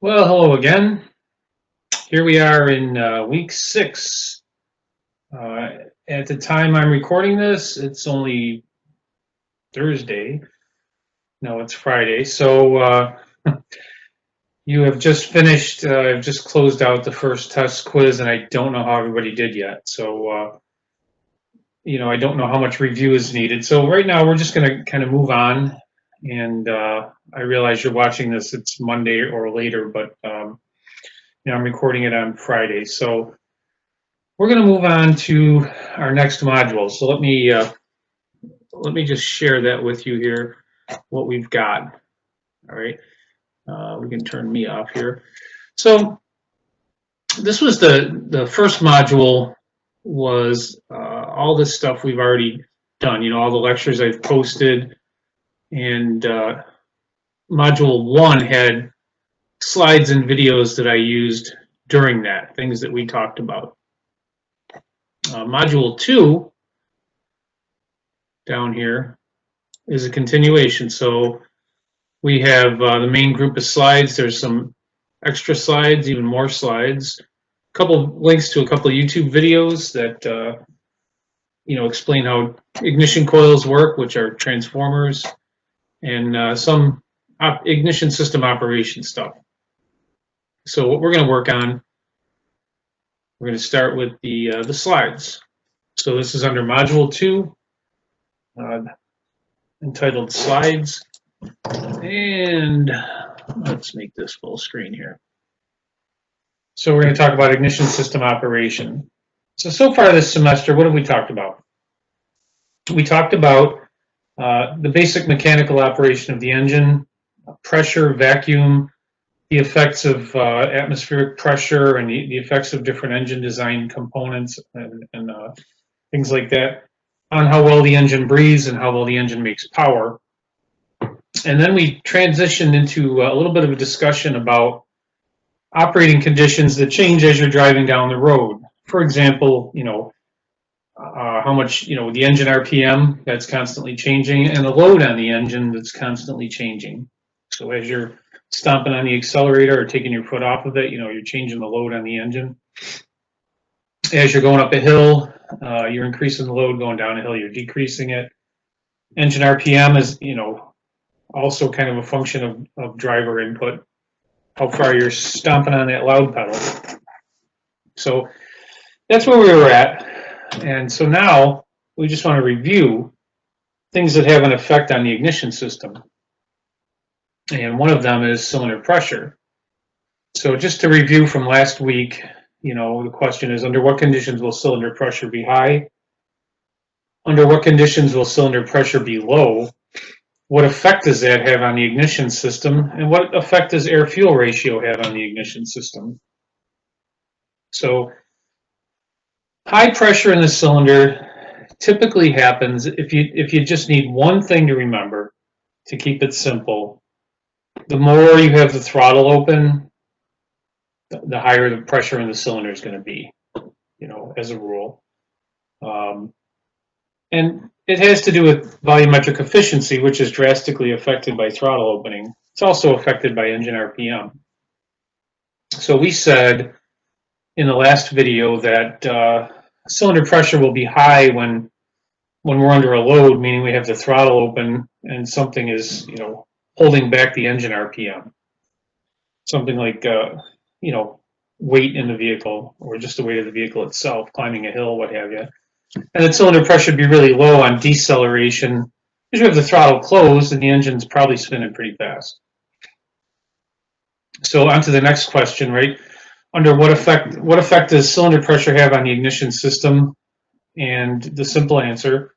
Well, hello again. Here we are in week 6. Uh, at the time I'm recording this, it's only Thursday. No, it's Friday. So you have just finished, I've just closed out the first test quiz, and I don't know how everybody did yet. So, I don't know how much review is needed. So right now we're just going to kind of move on. And I realize you're watching this, it's Monday or later, but I'm recording it on Friday. So we're going to move on to our next module. So let me just share that with you here, what we've got. All right, we can turn me off here. So this was the first module was all this stuff we've already done. All the lectures I've posted, and module 1 had slides and videos that I used during that, things that we talked about. Module 2 down here is a continuation. So we have the main group of slides. There's some extra slides, even more slides. A couple links to a couple of YouTube videos that explain how ignition coils work, which are transformers, and some ignition system operation stuff. So what we're going to work on, we're going to start with the slides. So this is under Module 2, entitled Slides. And let's make this full screen here. So we're going to talk about ignition system operation. So far this semester, what have we talked about? We talked about the basic mechanical operation of the engine, pressure, vacuum, the effects of atmospheric pressure, and the effects of different engine design components and things like that, on how well the engine breathes and how well the engine makes power. And then we transitioned into a little bit of a discussion about operating conditions that change as you're driving down the road. For example, how much, the engine RPM that's constantly changing, and the load on the engine that's constantly changing. So as you're stomping on the accelerator or taking your foot off of it, you're changing the load on the engine. As you're going up a hill, you're increasing the load. Going down a hill, you're decreasing it. Engine RPM is, also kind of a function of driver input, how far you're stomping on that loud pedal. So that's where we were at. And so now we just want to review things that have an effect on the ignition system. And one of them is cylinder pressure. So just to review from last week, the question is, under what conditions will cylinder pressure be high? Under what conditions will cylinder pressure be low? What effect does that have on the ignition system? And what effect does air-fuel ratio have on the ignition system? So high pressure in the cylinder typically happens if you just need one thing to remember to keep it simple. The more you have the throttle open, the higher the pressure in the cylinder is going to be, as a rule. And it has to do with volumetric efficiency, which is drastically affected by throttle opening. It's also affected by engine RPM. So we said in the last video that cylinder pressure will be high when we're under a load, meaning we have the throttle open and something is, holding back the engine RPM. Something like, weight in the vehicle, or just the weight of the vehicle itself, climbing a hill, what have you. And the cylinder pressure would be really low on deceleration because you have the throttle closed and the engine's probably spinning pretty fast. So on to the next question, right? Under what effect does cylinder pressure have on the ignition system? And the simple answer,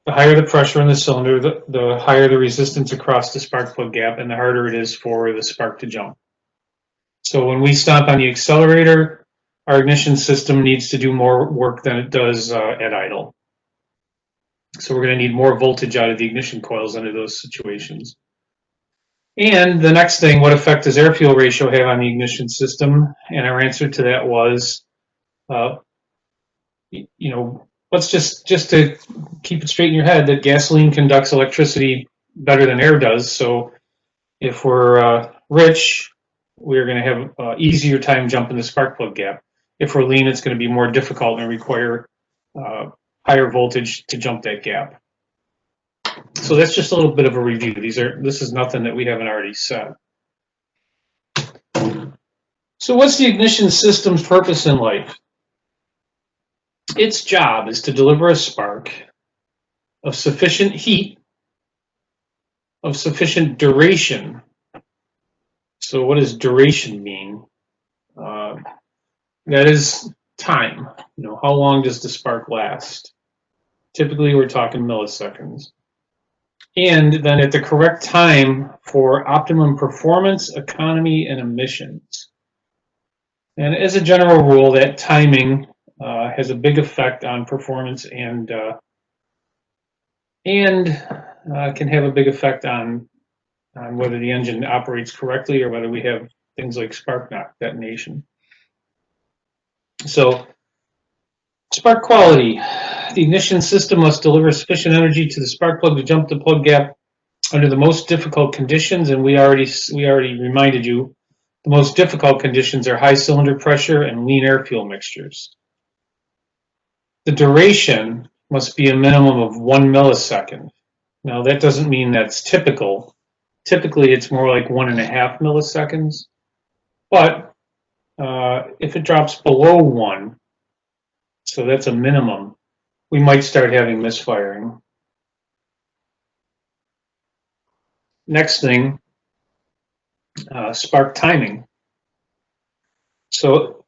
the higher the pressure in the cylinder, the higher the resistance across the spark plug gap, and the harder it is for the spark to jump. So when we stomp on the accelerator, our ignition system needs to do more work than it does at idle. So we're going to need more voltage out of the ignition coils under those situations. And the next thing, what effect does air-fuel ratio have on the ignition system? And our answer to that was, let's just to keep it straight in your head, that gasoline conducts electricity better than air does. So if we're rich, we're going to have easier time jumping the spark plug gap. If we're lean, it's going to be more difficult and require higher voltage to jump that gap. So that's just a little bit of a review. This is nothing that we haven't already said. So what's the ignition system's purpose in life? Its job is to deliver a spark of sufficient heat, of sufficient duration. So what does duration mean? That is time. How long does the spark last? Typically, we're talking milliseconds. And then at the correct time for optimum performance, economy, and emissions. And as a general rule, that timing has a big effect on performance and can have a big effect on whether the engine operates correctly or whether we have things like spark knock detonation. So, spark quality. The ignition system must deliver sufficient energy to the spark plug to jump the plug gap under the most difficult conditions, and we already reminded you, the most difficult conditions are high cylinder pressure and lean air-fuel mixtures. The duration must be a minimum of 1 millisecond. Now, that doesn't mean that's typical. Typically, it's more like 1.5 milliseconds. But if it drops below 1, so that's a minimum, we might start having misfiring. Next thing, spark timing. So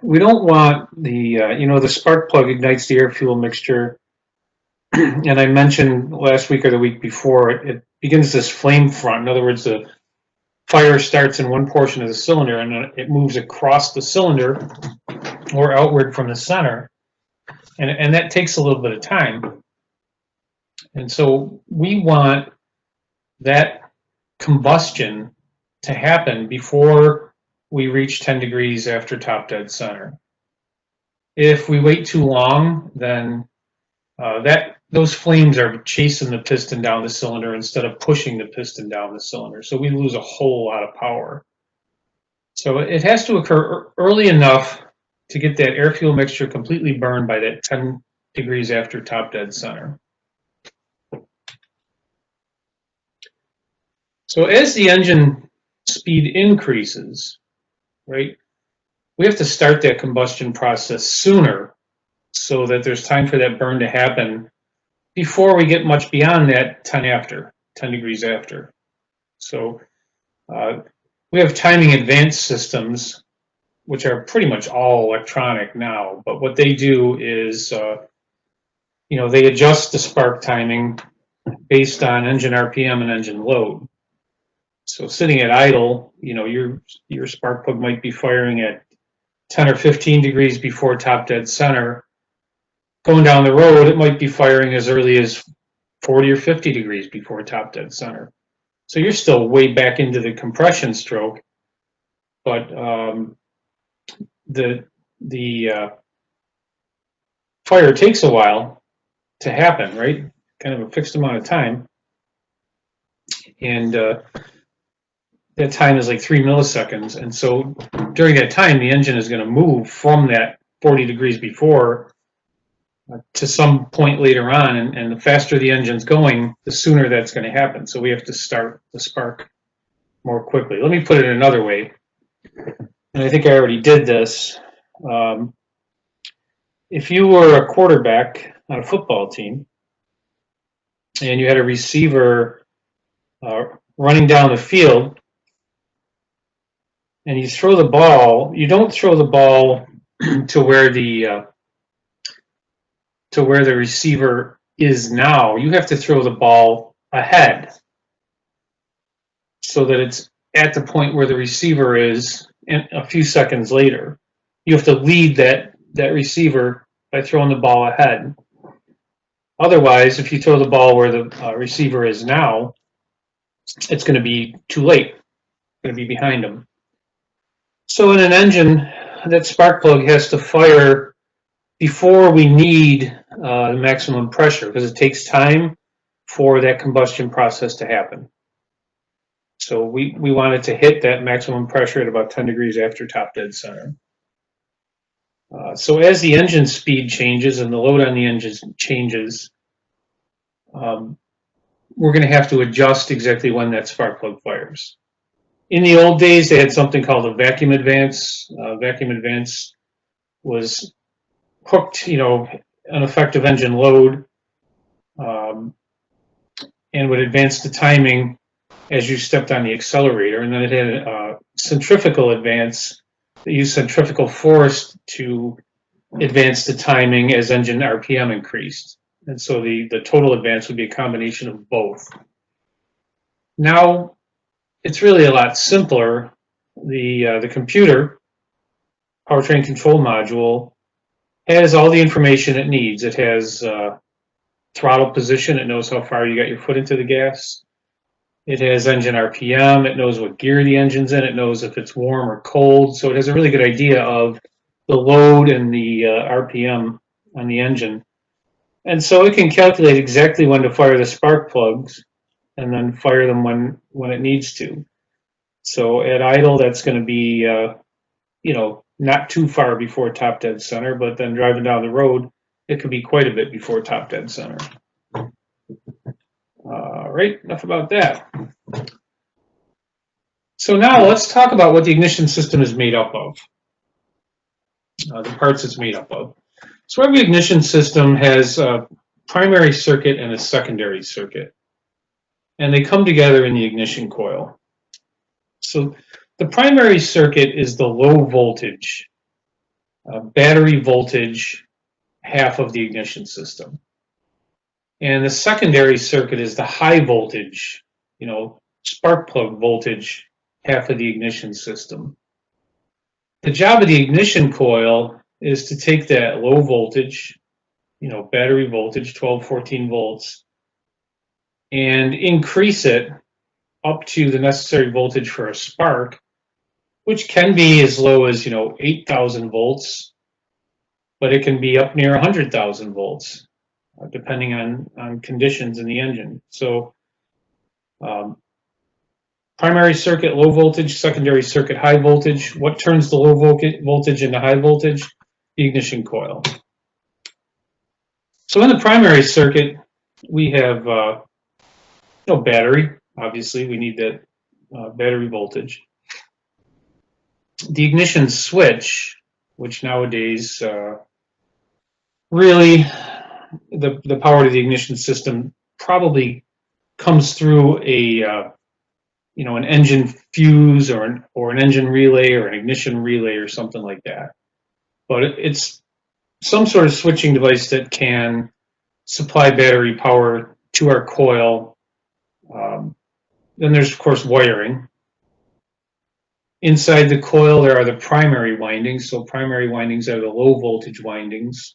we don't want the spark plug ignites the air-fuel mixture, and I mentioned last week or the week before, it begins this flame front. In other words, the fire starts in one portion of the cylinder and then it moves across the cylinder or outward from the center, and that takes a little bit of time. And so we want that combustion to happen before we reach 10 degrees after top dead center. If we wait too long, then those flames are chasing the piston down the cylinder instead of pushing the piston down the cylinder. So we lose a whole lot of power. So it has to occur early enough to get that air-fuel mixture completely burned by that 10 degrees after top dead center. So as the engine speed increases, right, we have to start that combustion process sooner so that there's time for that burn to happen before we get much beyond that 10 degrees after. So we have timing advanced systems, which are pretty much all electronic now, but what they do is, they adjust the spark timing based on engine RPM and engine load. So sitting at idle, your spark plug might be firing at 10 or 15 degrees before top dead center. Going down the road, it might be firing as early as 40 or 50 degrees before top dead center. So you're still way back into the compression stroke, but the fire takes a while to happen, right? Kind of a fixed amount of time. And that time is like 3 milliseconds. And so during that time, the engine is going to move from that 40 degrees before to some point later on. And the faster the engine's going, the sooner that's going to happen. So we have to start the spark more quickly. Let me put it another way. And I think I already did this. If you were a quarterback on a football team and you had a receiver running down the field and you throw the ball, you don't throw the ball to where the receiver is now. You have to throw the ball ahead so that it's at the point where the receiver is a few seconds later. You have to lead that receiver by throwing the ball ahead. Otherwise, if you throw the ball where the receiver is now, it's going to be too late. It's going to be behind him. So in an engine, that spark plug has to fire before we need the maximum pressure, because it takes time for that combustion process to happen. So we wanted to hit that maximum pressure at about 10 degrees after top dead center. So as the engine speed changes and the load on the engine changes, we're going to have to adjust exactly when that spark plug fires. In the old days, they had something called a vacuum advance. Vacuum advance was hooked, an effective engine load, and would advance the timing as you stepped on the accelerator. And then it had a centrifugal advance that used centrifugal force to advance the timing as engine RPM increased. And so the total advance would be a combination of both. Now, it's really a lot simpler. The computer, powertrain control module, has all the information it needs. It has throttle position. It knows how far you got your foot into the gas. It has engine RPM. It knows what gear the engine's in. It knows if it's warm or cold. So it has a really good idea of the load and the RPM on the engine. And so it can calculate exactly when to fire the spark plugs and then fire them when it needs to. So at idle, that's going to be, not too far before top dead center, but then driving down the road, it could be quite a bit before top dead center. All right, enough about that. So now let's talk about what the ignition system is made up of, the parts it's made up of. So every ignition system has a primary circuit and a secondary circuit, and they come together in the ignition coil. So the primary circuit is the low voltage, battery voltage half of the ignition system. And the secondary circuit is the high voltage, spark plug voltage half of the ignition system. The job of the ignition coil is to take that low voltage, battery voltage, 12, 14 volts, and increase it up to the necessary voltage for a spark, which can be as low as, 8,000 volts, but it can be up near 100,000 volts, depending on conditions in the engine. So primary circuit, low voltage, secondary circuit, high voltage. What turns the low voltage into high voltage? The ignition coil. So in the primary circuit, we have battery. Obviously, we need that battery voltage. The ignition switch, which nowadays really the power to the ignition system probably comes through an engine fuse or an engine relay or an ignition relay or something like that. But it's some sort of switching device that can supply battery power to our coil. Then there's, of course, wiring. Inside the coil, there are the primary windings. So primary windings are the low voltage windings.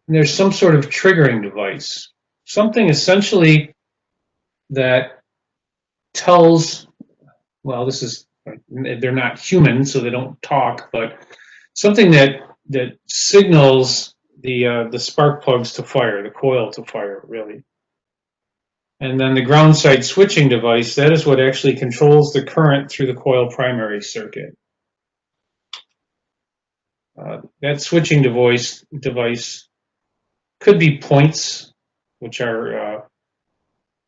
There's some sort of triggering device, something essentially that tells, well, they're not human, so they don't talk, but something that signals the spark plugs to fire, the coil to fire, really. And then the ground side switching device, that is what actually controls the current through the coil primary circuit. That switching device could be points, which are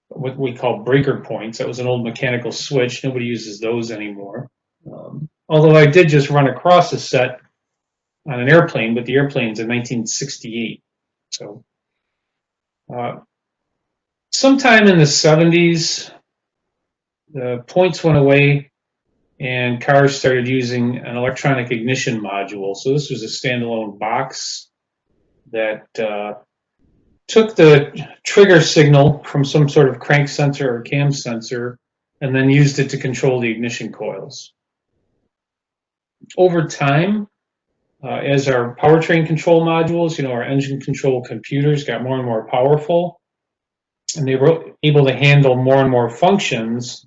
what we call breaker points. That was an old mechanical switch. Nobody uses those anymore. Although I did just run across a set on an airplane, but the airplane's in 1968. So sometime in the 70s, the points went away and cars started using an electronic ignition module. So this was a standalone box that took the trigger signal from some sort of crank sensor or cam sensor and then used it to control the ignition coils. Over time, as our powertrain control modules, our engine control computers got more and more powerful, and they were able to handle more and more functions,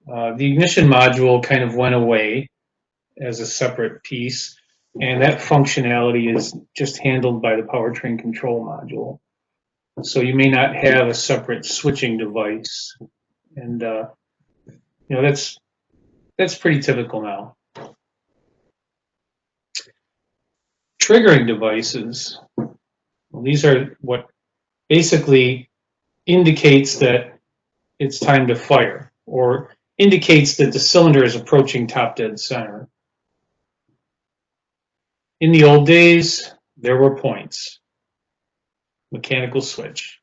the ignition module kind of went away as a separate piece, and that functionality is just handled by the powertrain control module. So you may not have a separate switching device And you know, that's pretty typical now. Triggering devices. Well, these are what basically indicates that it's time to fire, or indicates that the cylinder is approaching top dead center. In the old days, there were points, mechanical switch.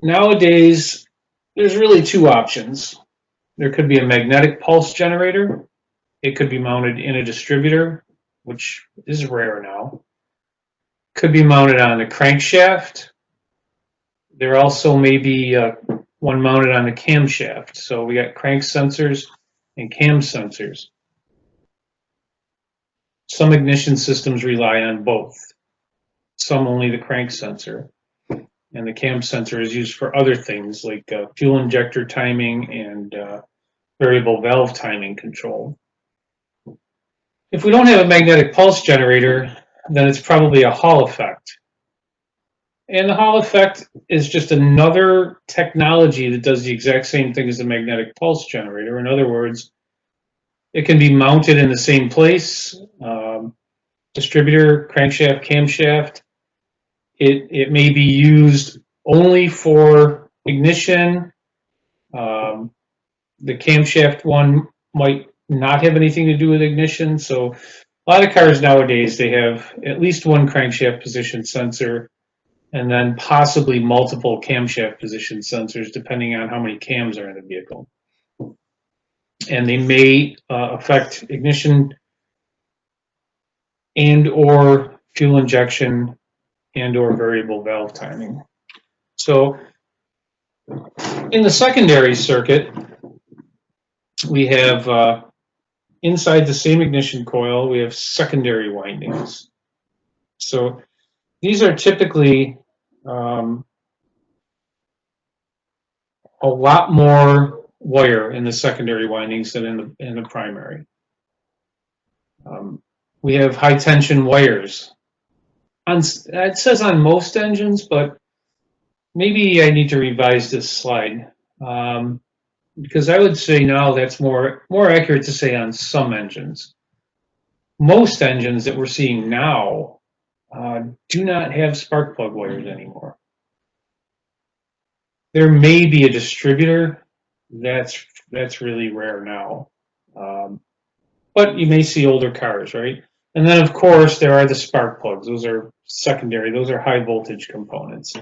Nowadays, there's really two options. There could be a magnetic pulse generator. It could be mounted in a distributor, which is rare now. Could be mounted on a crankshaft. There also may be one mounted on the camshaft. So we got crank sensors and cam sensors. Some ignition systems rely on both. Some only the crank sensor. And the cam sensor is used for other things like fuel injector timing and variable valve timing control. If we don't have a magnetic pulse generator, then it's probably a Hall effect. And the Hall effect is just another technology that does the exact same thing as the magnetic pulse generator. In other words, it can be mounted in the same place, distributor, crankshaft, camshaft. It may be used only for ignition. The camshaft one might not have anything to do with ignition. So a lot of cars nowadays, they have at least one crankshaft position sensor and then possibly multiple camshaft position sensors, depending on how many cams are in the vehicle. And they may affect ignition and or fuel injection and or variable valve timing. So in the secondary circuit, we have inside the same ignition coil, we have secondary windings. So these are typically a lot more wire in the secondary windings than in the primary. We have high tension wires. It says on most engines, but maybe I need to revise this slide. Because I would say now that's more accurate to say on some engines. Most engines that we're seeing now do not have spark plug wires anymore. There may be a distributor. That's really rare now. But you may see older cars, right? And then, of course, there are the spark plugs. Those are secondary. Those are high voltage components.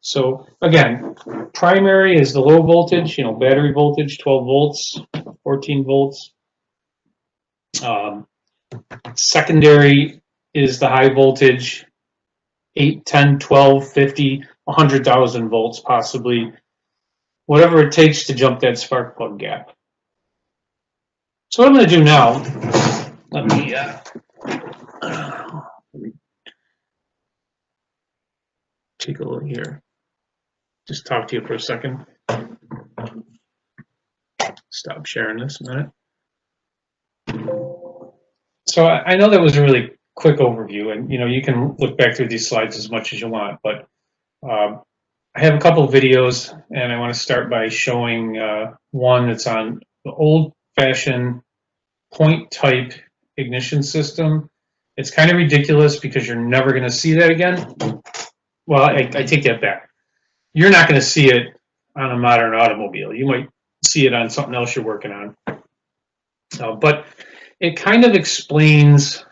So again, primary is the low voltage, you know, battery voltage, 12 volts, 14 volts. Secondary is the high voltage, 8, 10, 12, 50, 100,000 volts possibly, whatever it takes to jump that spark plug gap. So what I'm going to do now, let me take a look here. Just talk to you for a second. Stop sharing this a minute. So I know that was a really quick overview, and you know, you can look back through these slides as much as you want, but I have a couple of videos, and I want to start by showing one that's on the old-fashioned point type ignition system. It's kind of ridiculous because you're never going to see that again. Well, I take that back. You're not going to see it on a modern automobile. You might see it on something else you're working on. But it kind of explains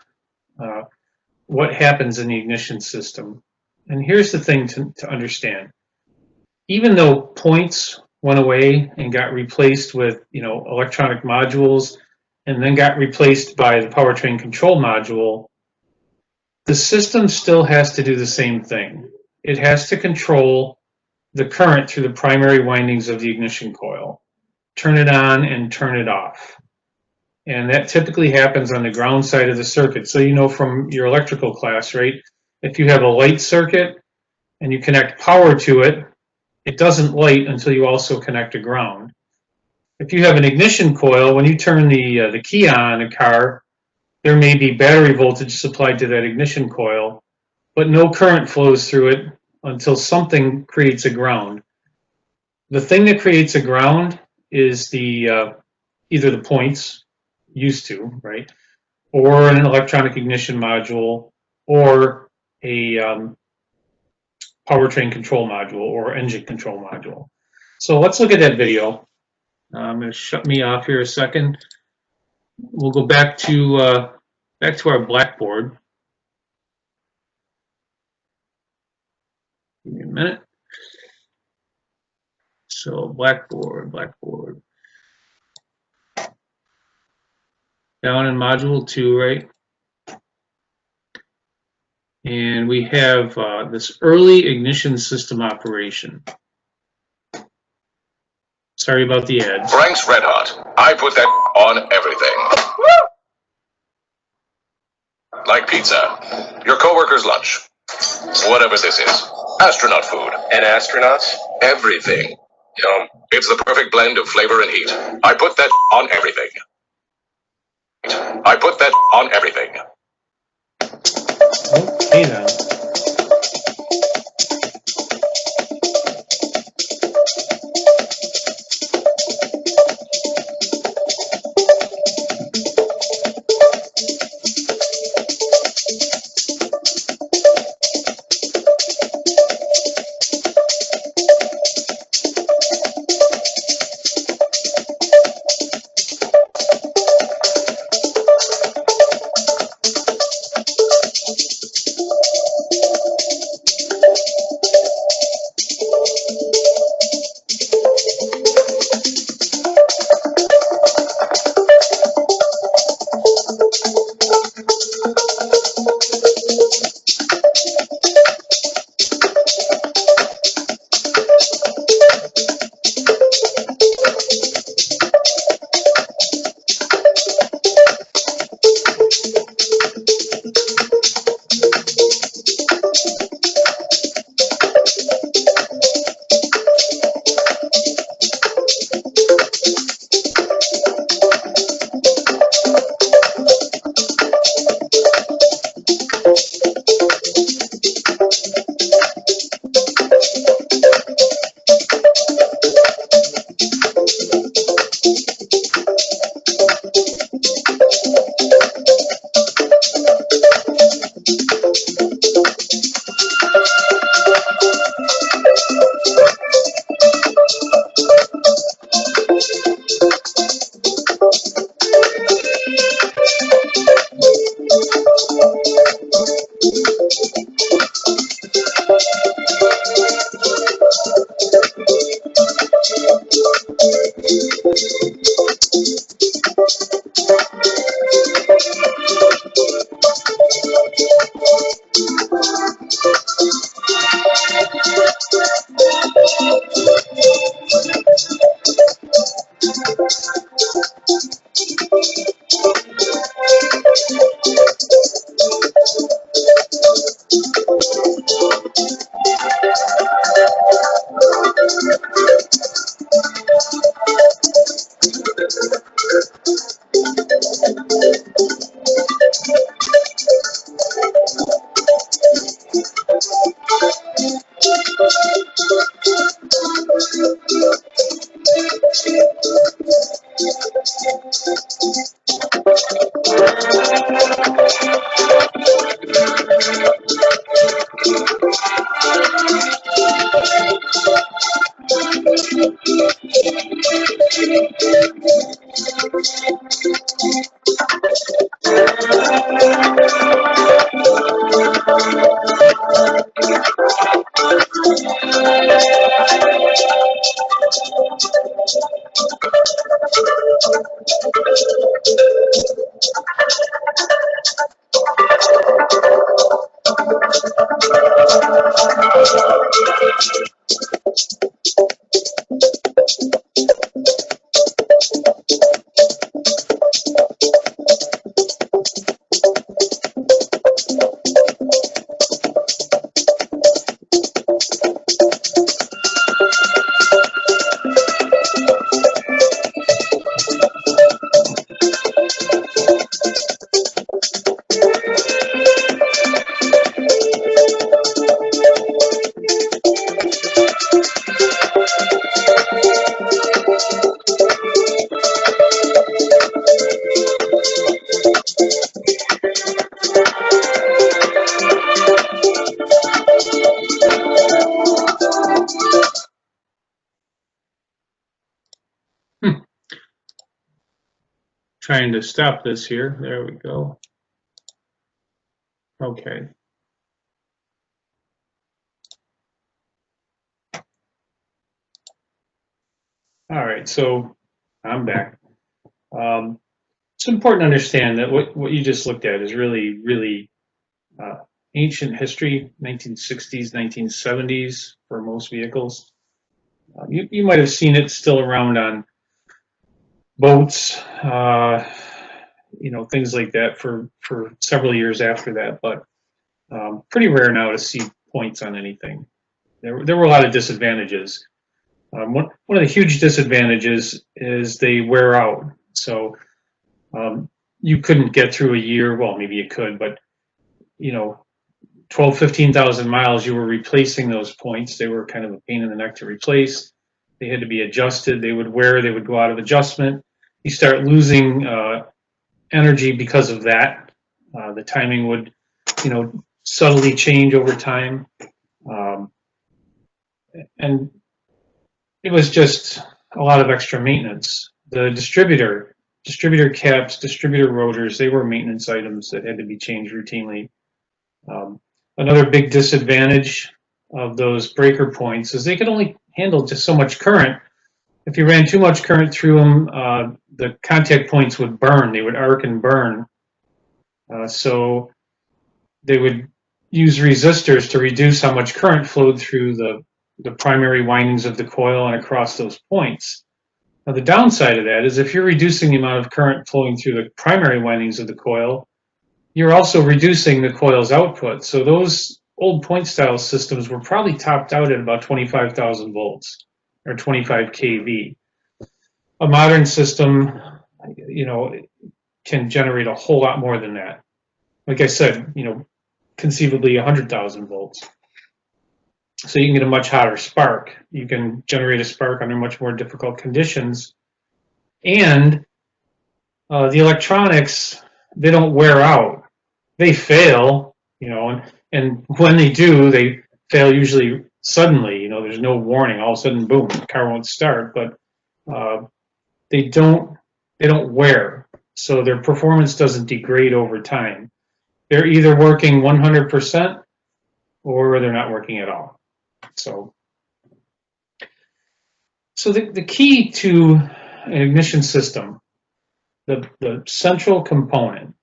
what happens in the ignition system. And here's the thing to understand. Even though points went away and got replaced with, you know, electronic modules and then got replaced by the powertrain control module, the system still has to do the same thing. It has to control the current through the primary windings of the ignition coil, turn it on and turn it off. And that typically happens on the ground side of the circuit. So you know from your electrical class, right? If you have a light circuit and you connect power to it, it doesn't light until you also connect to ground. If you have an ignition coil, when you turn the key on a car, there may be battery voltage supplied to that ignition coil, but no current flows through it until something creates a ground. The thing that creates a ground is the either the points, used to, right, or an electronic ignition module, or a powertrain control module or engine control module. So let's look at that video. I'm going to shut me off here a second. We'll go back to our blackboard. Give me a minute. So blackboard. Down in module 2, right? And we have this early ignition system operation. Sorry about the ads. Frank's Red Hot. I put that on everything. Like pizza. Your coworker's lunch. Whatever this is. Astronaut food. And astronauts? Everything. Yum. It's the perfect blend of flavor and heat. I put that on everything. I put that on everything. Okay then. trying to stop this here. There we go. Okay. All right, so I'm back. It's important to understand that what you just looked at is really uh, ancient history, 1960s, 1970s for most vehicles. You might have seen it still around on boats, things like that for several years after that, but pretty rare now to see points on anything. There were a lot of disadvantages. One of the huge disadvantages is they wear out. So you couldn't get through a year. Well, maybe you could, but 12, 15,000 miles, you were replacing those points. They were kind of a pain in the neck to replace. They had to be adjusted. They would wear. They would go out of adjustment. You start losing energy because of that. The timing would, subtly change over time. And it was just a lot of extra maintenance. The distributor caps, distributor rotors, they were maintenance items that had to be changed routinely. Another big disadvantage of those breaker points is they could only handle just so much current. If you ran too much current through them, the contact points would burn. They would arc and burn. So they would use resistors to reduce how much current flowed through the primary windings of the coil and across those points. Now, the downside of that is if you're reducing the amount of current flowing through the primary windings of the coil, you're also reducing the coil's output. So those old point style systems were probably topped out at about 25,000 volts or 25 kV. A modern system, can generate a whole lot more than that. Like I said, conceivably 100,000 volts. So you can get a much hotter spark. You can generate a spark under much more difficult conditions. And the electronics, they don't wear out. They fail, and when they do, they fail usually suddenly. There's no warning. All of a sudden, boom, the car won't start. But they don't wear, so their performance doesn't degrade over time. They're either working 100% or they're not working at all. So the key to an ignition system, the central component,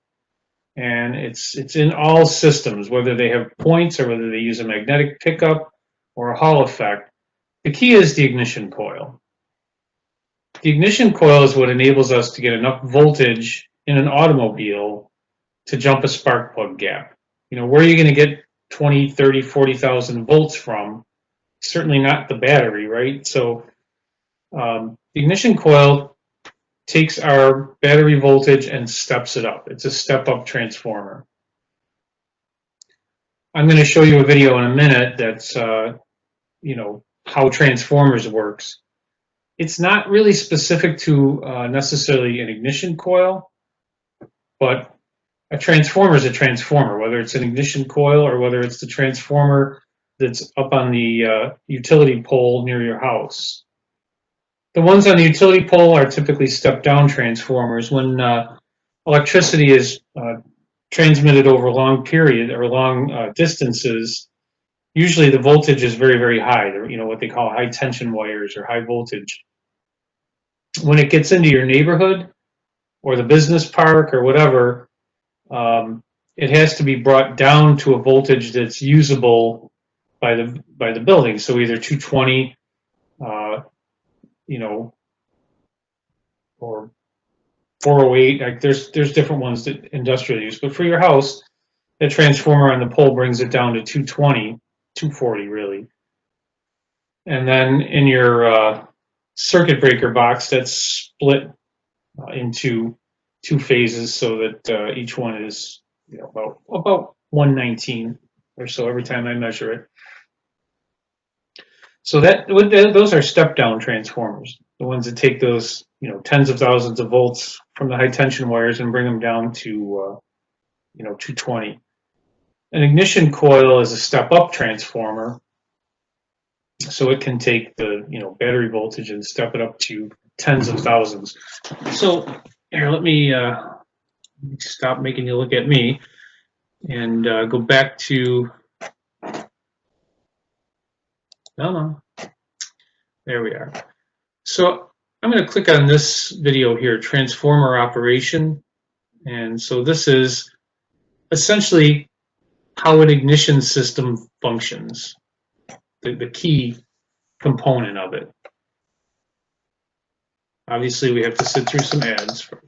and it's in all systems, whether they have points or whether they use a magnetic pickup or a Hall effect, the key is the ignition coil. The ignition coil is what enables us to get enough voltage in an automobile to jump a spark plug gap. Where are you going to get 20, 30, 40,000 volts from? Certainly not the battery, right? So the ignition coil takes our battery voltage and steps it up. It's a step-up transformer. I'm going to show you a video in a minute that's, how transformers works. It's not really specific to necessarily an ignition coil, but a transformer is a transformer, whether it's an ignition coil or whether it's the transformer that's up on the utility pole near your house. The ones on the utility pole are typically step-down transformers. When electricity is transmitted over a long period or long distances, usually the voltage is very, very high. They're, what they call high tension wires or high voltage. When it gets into your neighborhood or the business park or whatever, it has to be brought down to a voltage that's usable by the building. So either 220, or 408. Like there's different ones that industrial use, but for your house, the transformer on the pole brings it down to 220, 240 really. And then in your circuit breaker box, that's split into two phases so that each one is about 119 or so every time I measure it. So those are step-down transformers, the ones that take those tens of thousands of volts from the high tension wires and bring them down to 220. An ignition coil is a step-up transformer, so it can take the battery voltage and step it up to tens of thousands. So Here, let me stop making you look at me and go back to, no, there we are. So I'm going to click on this video here, transformer operation. And so this is essentially how an ignition system functions, the key component of it. Obviously, we have to sit through some ads first.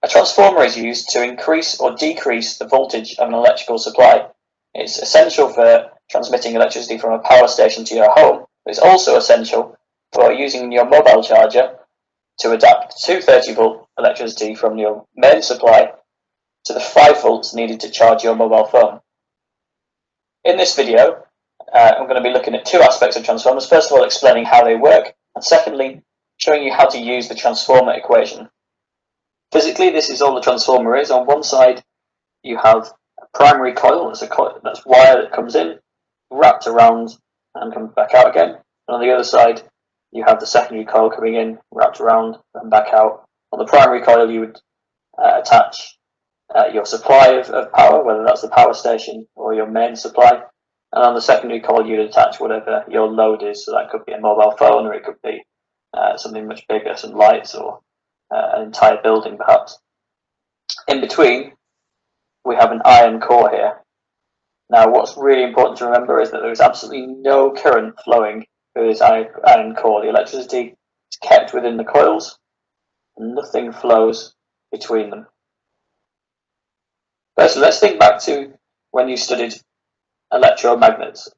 A transformer is used to increase or decrease the voltage of an electrical supply. It's essential for transmitting electricity from a power station to your home, but it's also essential for using your mobile charger to adapt 230-volt electricity from your main supply to the 5 volts needed to charge your mobile phone. In this video, I'm going to be looking at two aspects of transformers. First of all, explaining how they work, and secondly, showing you how to use the transformer equation. Physically, this is all the transformer is. On one side, you have a primary coil, that's wire that comes in, wrapped around, and comes back out again. And on the other side, you have the secondary coil coming in, wrapped around, and back out. On the primary coil, you would attach your supply of power, whether that's the power station or your main supply. And on the secondary coil, you'd attach whatever your load is. So that could be a mobile phone, or it could be something much bigger, some lights, or an entire building perhaps. In between, we have an iron core here. Now, what's really important to remember is that there is absolutely no current flowing through this iron core. The electricity is kept within the coils, and nothing flows between them. Firstly, let's think back to when you studied electromagnets.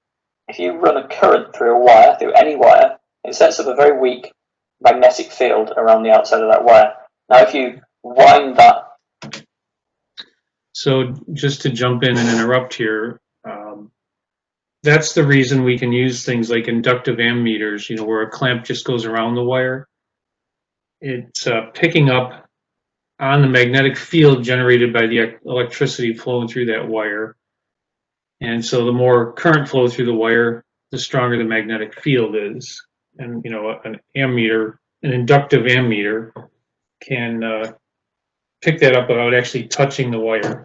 If you run a current through a wire, through any wire, it sets up a very weak magnetic field around the outside of that wire. Now, if you wind that... So just to jump in and interrupt here, that's the reason we can use things like inductive ammeters, where a clamp just goes around the wire. It's picking up on the magnetic field generated by the electricity flowing through that wire. And so the more current flow through the wire, the stronger the magnetic field is. And an ammeter, an inductive ammeter, can pick that up without actually touching the wire.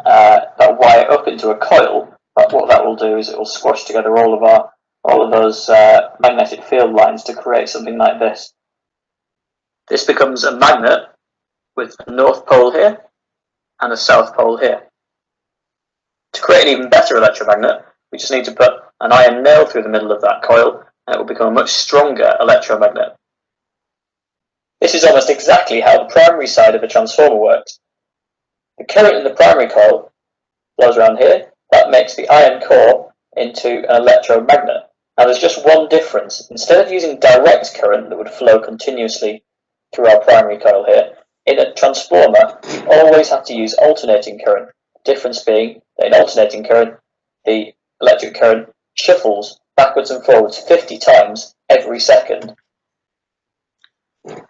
That wire up into a coil, but what that will do is it will squash together all of those magnetic field lines to create something like this. This becomes a magnet with a north pole here and a south pole here. To create an even better electromagnet, we just need to put an iron nail through the middle of that coil, and it will become a much stronger electromagnet. This is almost exactly how the primary side of a transformer works. The current in the primary coil flows around here. That makes the iron core into an electromagnet. Now, there's just one difference. Instead of using direct current that would flow continuously through our primary coil here, in a transformer, you always have to use alternating current. The difference being that in alternating current, the electric current shuffles backwards and forwards 50 times every second.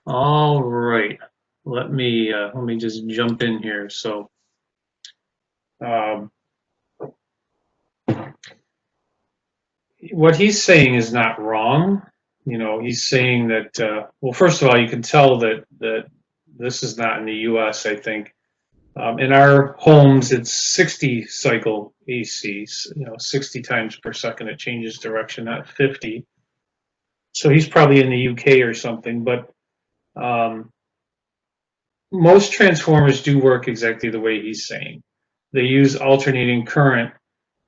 All right, let me just jump in here. So, what he's saying is not wrong. He's saying that well, first of all, you can tell that this is not in the U.S. I think in our homes it's 60 cycle AC. 60 times per second it changes direction, not 50. So he's probably in the UK or something, but. Most transformers do work exactly the way he's saying. They use alternating current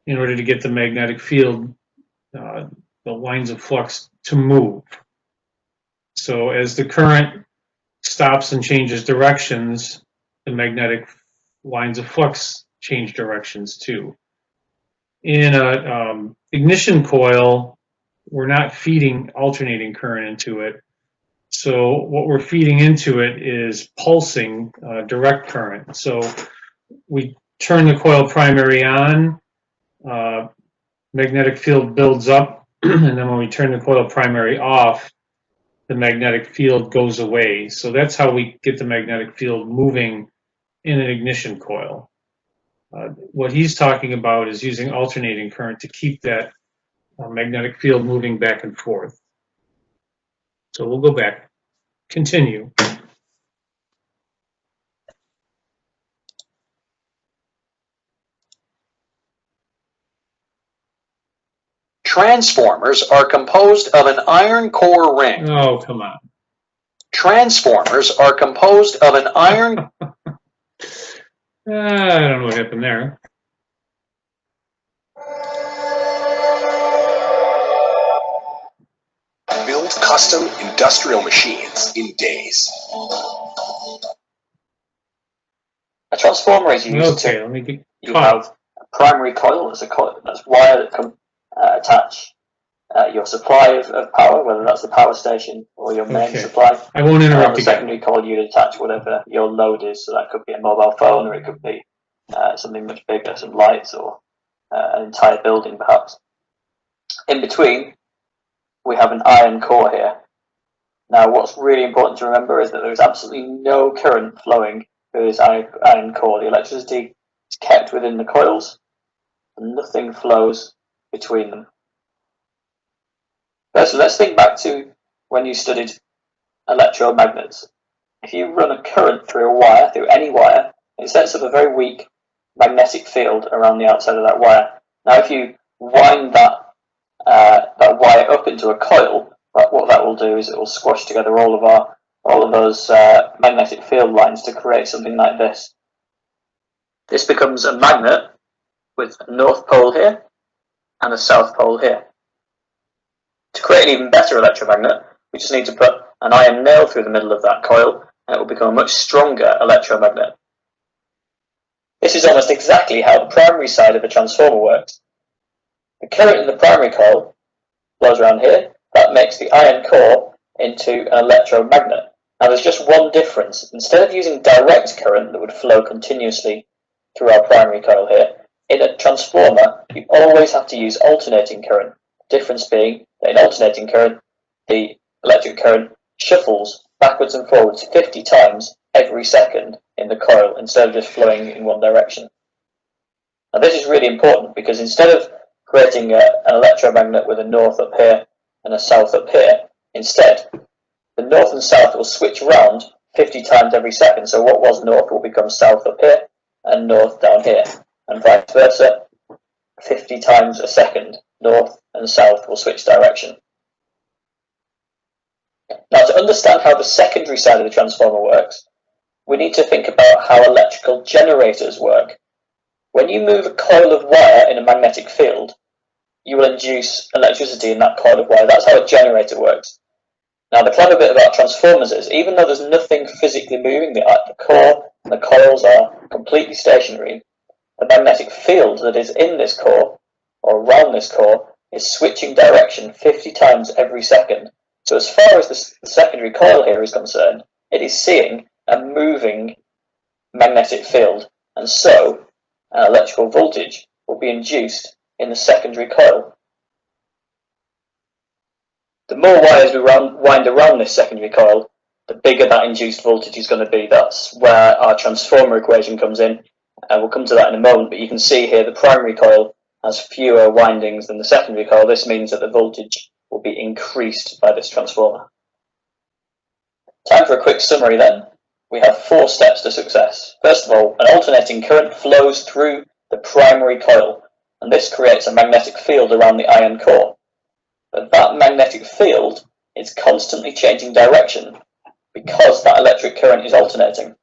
in order to get the magnetic field, the lines of flux, to move. So as the current stops and changes directions, the magnetic lines of flux change directions too. In an ignition coil, we're not feeding alternating current into it. So what we're feeding into it is pulsing direct current. So we turn the coil primary on, magnetic field builds up, and then when we turn the coil primary off, the magnetic field goes away. So that's how we get the magnetic field moving in an ignition coil. What he's talking about is using alternating current to keep that magnetic field moving back and forth. So we'll go back, continue. Transformers are composed of an iron core ring. Oh, come on. Transformers are composed of an iron... I don't know what happened there. Build custom industrial machines in days. A transformer is used Okay, to let me get you caught have a primary coil. That's a coil, that's wire that can attach your supply of power, whether that's the power station or your main Okay. supply. I won't And on interrupt the again. secondary coil, you'd attach whatever your load is. So that could be a mobile phone, or it could be something much bigger, some lights, or an entire building, perhaps. In between, we have an iron core here. Now, what's really important to remember is that there is absolutely no current flowing through this iron core. The electricity is kept within the coils, and nothing flows between them. So let's think back to when you studied electromagnets. If you run a current through a wire, through any wire, it sets up a very weak magnetic field around the outside of that wire. Now, if you wind that wire up into a coil, what that will do is it will squash together all of those magnetic field lines to create something like this. This becomes a magnet with a north pole here and a south pole here. To create an even better electromagnet, we just need to put an iron nail through the middle of that coil, and it will become a much stronger electromagnet. This is almost exactly how the primary side of a transformer works. The current in the primary coil flows around here. That makes the iron core into an electromagnet. Now there's just one difference. Instead of using direct current that would flow continuously through our primary coil here, in a transformer you always have to use alternating current. The difference being that in alternating current, the electric current shuffles backwards and forwards 50 times every second in the coil instead of just flowing in one direction. Now this is really important because instead of creating an electromagnet with a north up here and a south up here, instead the north and south will switch around 50 times every second. So what was north will become south up here and north down here, and vice versa. 50 times a second, north and south will switch direction. Now, to understand how the secondary side of the transformer works, we need to think about how electrical generators work. When you move a coil of wire in a magnetic field, you will induce electricity in that coil of wire. That's how a generator works. Now, the clever bit about transformers is, even though there's nothing physically moving, the core and the coils are completely stationary, the magnetic field that is in this core, or around this core, is switching direction 50 times every second. So as far as the secondary coil here is concerned, it is seeing a moving magnetic field, and so an electrical voltage will be induced in the secondary coil. The more wires we wind around this secondary coil, the bigger that induced voltage is going to be. That's where our transformer equation comes in. We'll come to that in a moment, but you can see here the primary coil has fewer windings than the secondary coil. This means that the voltage will be increased by this transformer. Time for a quick summary then. We have 4 steps to success. First of all, an alternating current flows through the primary coil, and this creates a magnetic field around the iron core. But that magnetic field is constantly changing direction because that electric current is alternating.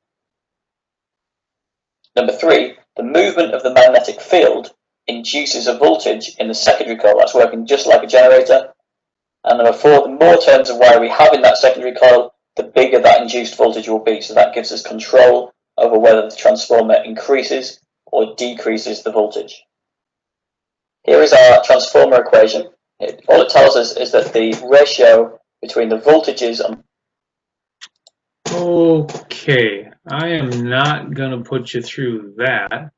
Number 3, the movement of the magnetic field induces a voltage in the secondary coil that's working just like a generator. And number 4, the more turns of wire we have in that secondary coil, the bigger that induced voltage will be. So that gives us control over whether the transformer increases or decreases the voltage. Here is our transformer equation. All it tells us is that the ratio between the voltages and... Okay, I am not going to put you through that.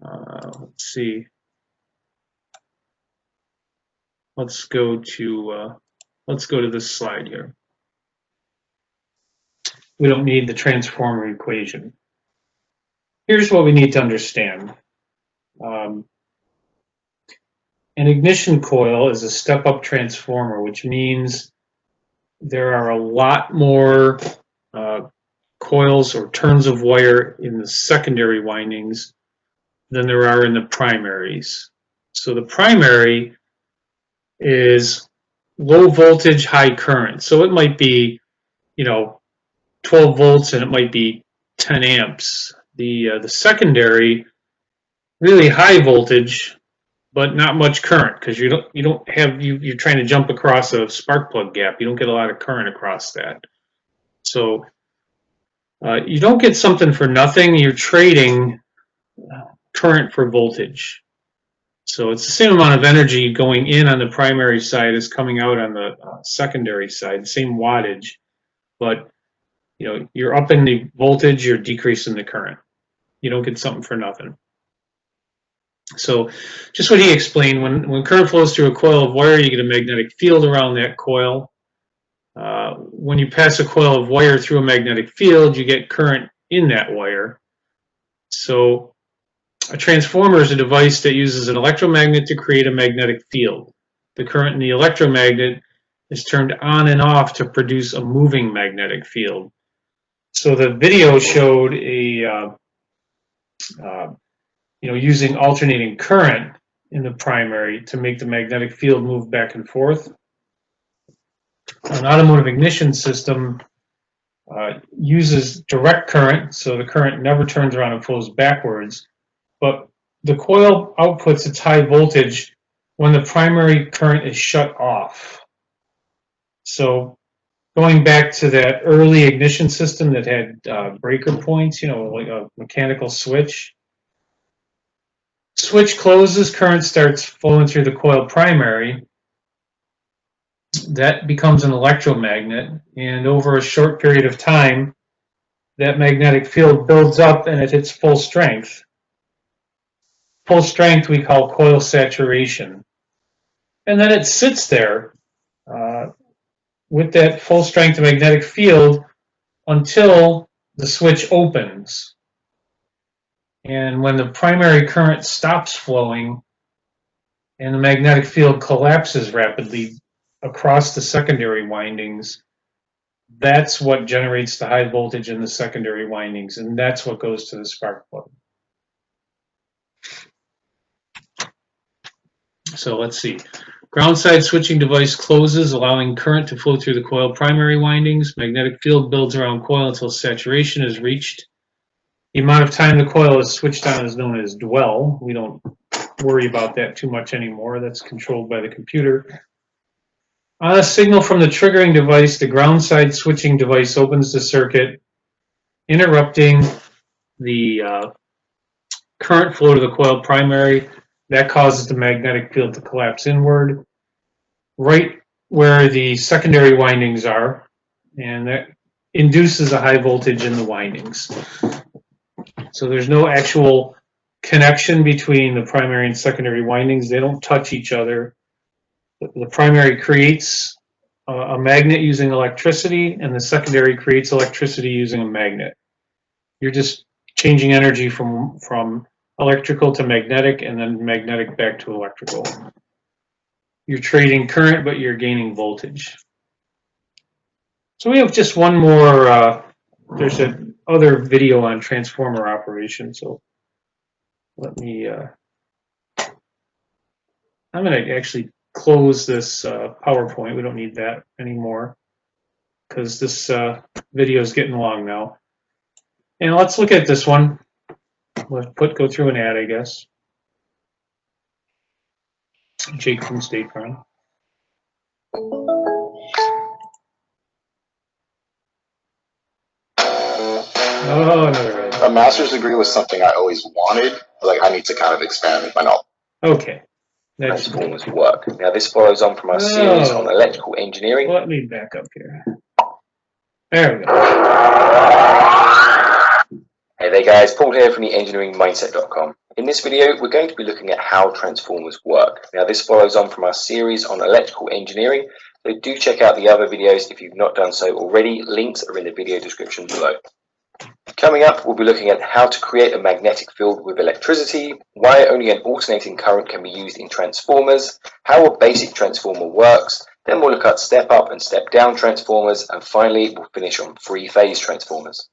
Let's see. Let's go to this slide here. we don't need the transformer equation. Here's what we need to understand. An ignition coil is a step-up transformer, which means there are a lot more coils or turns of wire in the secondary windings than there are in the primaries. So the primary is low voltage, high current. So it might be, 12 volts and it might be 10 amps. The secondary, really high voltage, but not much current, because you're trying to jump across a spark plug gap. You don't get a lot of current across that. So you don't get something for nothing. You're trading current for voltage. So it's the same amount of energy going in on the primary side as coming out on the secondary side, the same wattage, but you're upping the voltage, you're decreasing the current. You don't get something for nothing. So just what he explained, when current flows through a coil of wire, you get a magnetic field around that coil. When you pass a coil of wire through a magnetic field, you get current in that wire. So a transformer is a device that uses an electromagnet to create a magnetic field. The current in the electromagnet is turned on and off to produce a moving magnetic field. So the video showed using alternating current in the primary to make the magnetic field move back and forth. An automotive ignition system uses direct current, so the current never turns around and flows backwards, but the coil outputs its high voltage when the primary current is shut off. So going back to that early ignition system that had breaker points, like a mechanical switch. Switch closes, current starts flowing through the coil primary. That becomes an electromagnet, and over a short period of time, that magnetic field builds up and it hits full strength. Full strength we call coil saturation. And then it sits there with that full strength magnetic field until the switch opens. And when the primary current stops flowing and the magnetic field collapses rapidly across the secondary windings, that's what generates the high voltage in the secondary windings, and that's what goes to the spark plug. So let's see. Ground side switching device closes, allowing current to flow through the coil primary windings. Magnetic field builds around coil until saturation is reached. The amount of time the coil is switched on is known as dwell. We don't worry about that too much anymore. That's controlled by the computer. On a signal from the triggering device, the ground side switching device opens the circuit, interrupting the current flow to the coil primary. That causes the magnetic field to collapse inward, right where the secondary windings are, and that induces a high voltage in the windings. So there's no actual connection between the primary and secondary windings. They don't touch each other. The primary creates a magnet using electricity, and the secondary creates electricity using a magnet. You're just changing energy from electrical to magnetic, and then magnetic back to electrical. You're trading current, but you're gaining voltage. So we have just one more, there's another video on transformer operation, so let me, I'm going to actually close this PowerPoint. We don't need that anymore because this video is getting long now. And let's look at this one. Let's go through an ad, I guess. Jake from State Farm. Oh, another ad. A master's degree was something I always wanted. Like, I need to kind of expand my knowledge. Okay. Transformers work. Now this follows on from our series on electrical engineering. Let me back up here. There we go. Hey there guys, Paul here from the engineeringmindset.com. In this video, we're going to be looking at how transformers work. Now this follows on from our series on electrical engineering. So do check out the other videos if you've not done so already. Links are in the video description below. Coming up, we'll be looking at how to create a magnetic field with electricity, why only an alternating current can be used in transformers, how a basic transformer works, then we'll look at step up and step down transformers, and finally we'll finish on three-phase transformers.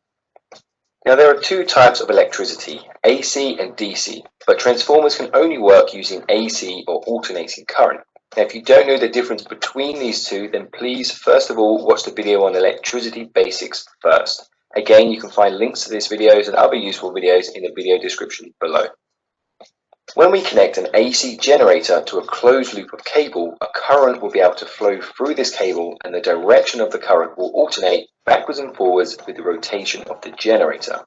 Now there are two types of electricity, AC and DC, but transformers can only work using AC or alternating current. Now if you don't know the difference between these two, then please first of all watch the video on electricity basics first. Again, you can find links to these videos and other useful videos in the video description below. When we connect an AC generator to a closed loop of cable, a current will be able to flow through this cable and the direction of the current will alternate backwards and forwards with the rotation of the generator.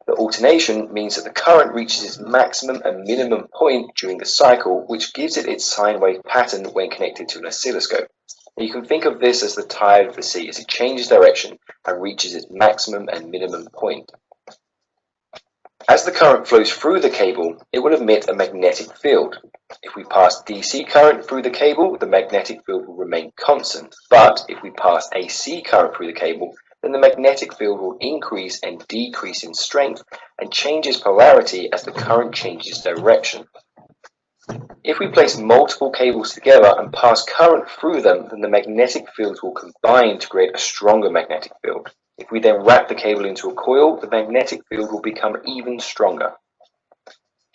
The alternation means that the current reaches its maximum and minimum point during the cycle, which gives it its sine wave pattern when connected to an oscilloscope. You can think of this as the tide of the sea as it changes direction and reaches its maximum and minimum point. As the current flows through the cable, it will emit a magnetic field. If we pass DC current through the cable, the magnetic field will remain constant. But if we pass AC current through the cable, then the magnetic field will increase and decrease in strength and changes polarity as the current changes direction. If we place multiple cables together and pass current through them, then the magnetic fields will combine to create a stronger magnetic field. If we then wrap the cable into a coil, the magnetic field will become even stronger.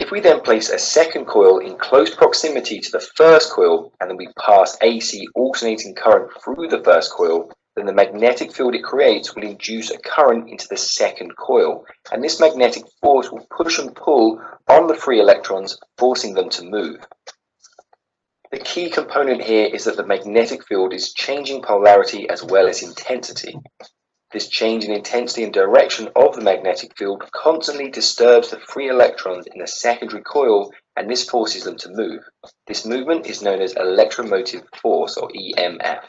If we then place a second coil in close proximity to the first coil and then we pass AC alternating current through the first coil, then the magnetic field it creates will induce a current into the second coil, and this magnetic force will push and pull on the free electrons, forcing them to move. The key component here is that the magnetic field is changing polarity as well as intensity. This change in intensity and direction of the magnetic field constantly disturbs the free electrons in the secondary coil, and this forces them to move. This movement is known as electromotive force, or EMF.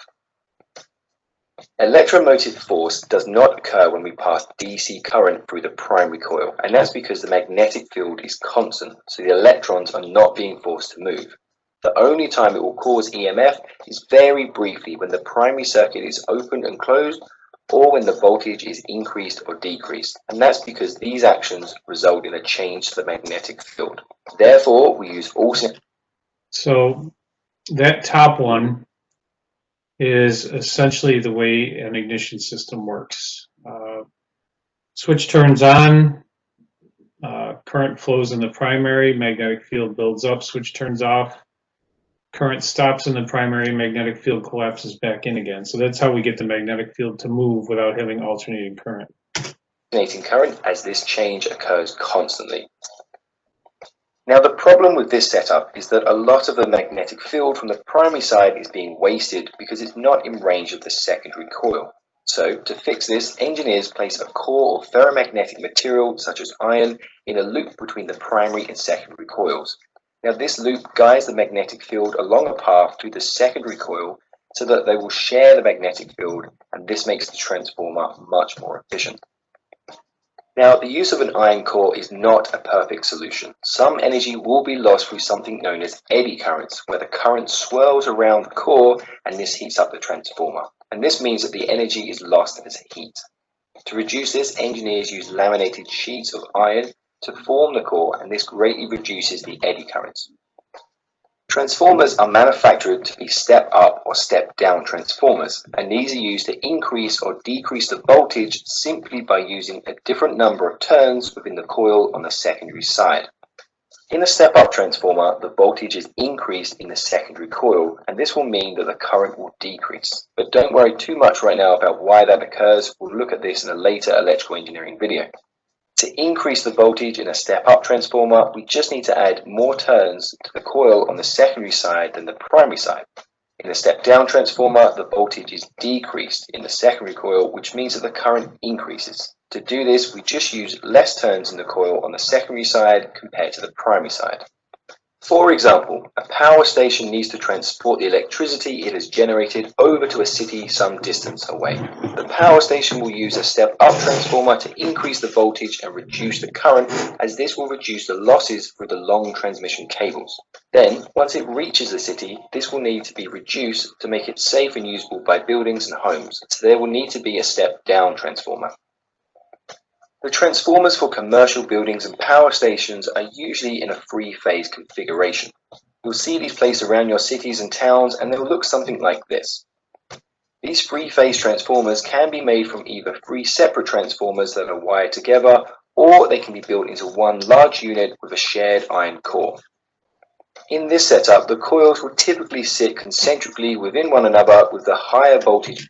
Electromotive force does not occur when we pass DC current through the primary coil, and that's because the magnetic field is constant, so the electrons are not being forced to move. The only time it will cause EMF is very briefly when the primary circuit is opened and closed, or when the voltage is increased or decreased, and that's because these actions result in a change to the magnetic field. Therefore, we use alternating. So that top one is essentially the way an ignition system works. Switch turns on, current flows in the primary, magnetic field builds up, switch turns off, current stops in the primary, magnetic field collapses back in again. So that's how we get the magnetic field to move without having alternating current. Alternating current, as this change occurs constantly. Now the problem with this setup is that a lot of the magnetic field from the primary side is being wasted because it's not in range of the secondary coil. So to fix this, engineers place a core of ferromagnetic material such as iron in a loop between the primary and secondary coils. Now this loop guides the magnetic field along a path through the secondary coil so that they will share the magnetic field, and this makes the transformer much more efficient. Now, the use of an iron core is not a perfect solution. Some energy will be lost through something known as eddy currents, where the current swirls around the core and this heats up the transformer. And this means that the energy is lost as heat. To reduce this, engineers use laminated sheets of iron to form the core, and this greatly reduces the eddy currents. Transformers are manufactured to be step-up or step-down transformers, and these are used to increase or decrease the voltage simply by using a different number of turns within the coil on the secondary side. In a step-up transformer, the voltage is increased in the secondary coil, and this will mean that the current will decrease. But don't worry too much right now about why that occurs. We'll look at this in a later electrical engineering video. To increase the voltage in a step-up transformer, we just need to add more turns to the coil on the secondary side than the primary side. In a step-down transformer, the voltage is decreased in the secondary coil, which means that the current increases. To do this, we just use less turns in the coil on the secondary side compared to the primary side. For example, a power station needs to transport the electricity it has generated over to a city some distance away. The power station will use a step-up transformer to increase the voltage and reduce the current, as this will reduce the losses through the long transmission cables. Then, once it reaches the city, this will need to be reduced to make it safe and usable by buildings and homes, so there will need to be a step-down transformer. The transformers for commercial buildings and power stations are usually in a three-phase configuration. You'll see these placed around your cities and towns, and they'll look something like this. These three-phase transformers can be made from either three separate transformers that are wired together, or they can be built into one large unit with a shared iron core. In this setup, the coils will typically sit concentrically within one another with the higher voltage.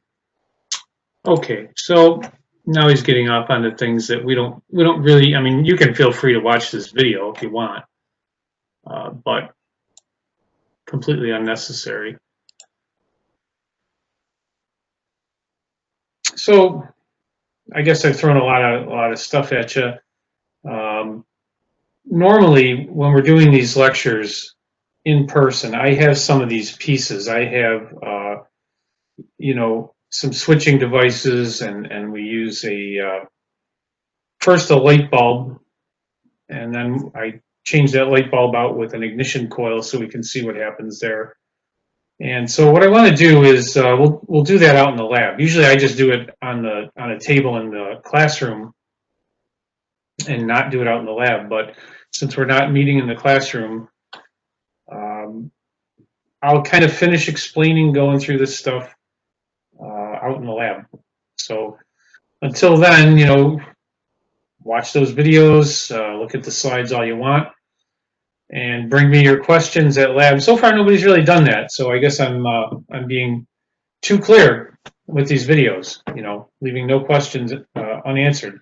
Okay, so now he's getting off onto things that we don't really. I mean, you can feel free to watch this video if you want, but completely unnecessary. So I guess I've thrown a lot of stuff at you. Normally, when we're doing these lectures in person, I have some of these pieces. I have, some switching devices, and we use first a light bulb, and then I change that light bulb out with an ignition coil so we can see what happens there. And so what I want to do is we'll do that out in the lab. Usually I just do it on a table in the classroom and not do it out in the lab. But since we're not meeting in the classroom, I'll kind of finish explaining, going through this stuff out in the lab. So until then, watch those videos, look at the slides all you want, and bring me your questions at lab. So far, nobody's really done that, so I guess I'm being too clear with these videos. Leaving no questions unanswered.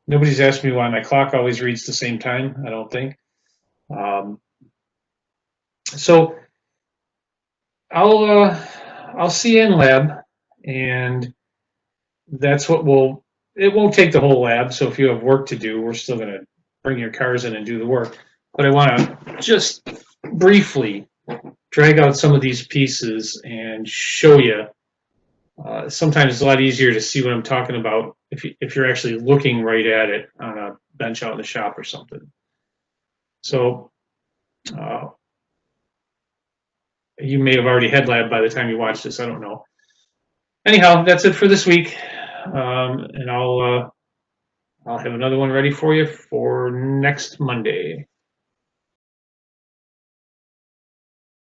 Nobody's asked me why my clock always reads the same time. I don't think. So I'll see you in lab, and that's what it won't take the whole lab. So if you have work to do, we're still going to bring your cars in and do the work. But I want to just briefly drag out some of these pieces and show you. Sometimes it's a lot easier to see what I'm talking about if you're actually looking right at it on a bench out in the shop or something. So you may have already had lab by the time you watch this. I don't know. Anyhow, that's it for this week, and I'll have another one ready for you for next Monday.